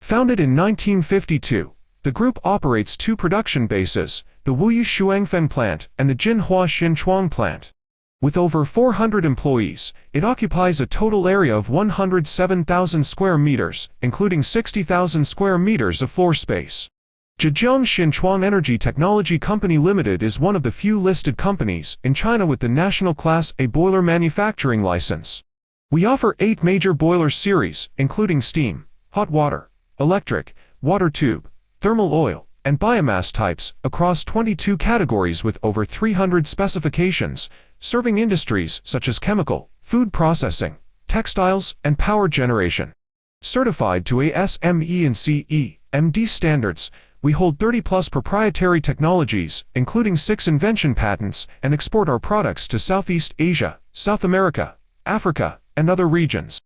Founded in 1952, the group operates two production bases, the Wuyi Shuangfeng Plant and the Jinhua Xianchuang Plant. With over 400 employees, it occupies a total area of 107,000 square meters, including 60,000 square meters of floor space. Zhejiang Xianchuang Energy Technology Company Limited is one of the few listed companies in China with the National Class A boiler manufacturing license. We offer 8 major boiler series, including steam, hot water, electric, water tube, thermal oil, and biomass types, across 22 categories with over 300 specifications, serving industries such as chemical, food processing, textiles, and power generation. Certified to ASME and CE/MD standards, we hold 30+ proprietary technologies, including 6 invention patents, and export our products to Southeast Asia, South America, Africa, and other regions.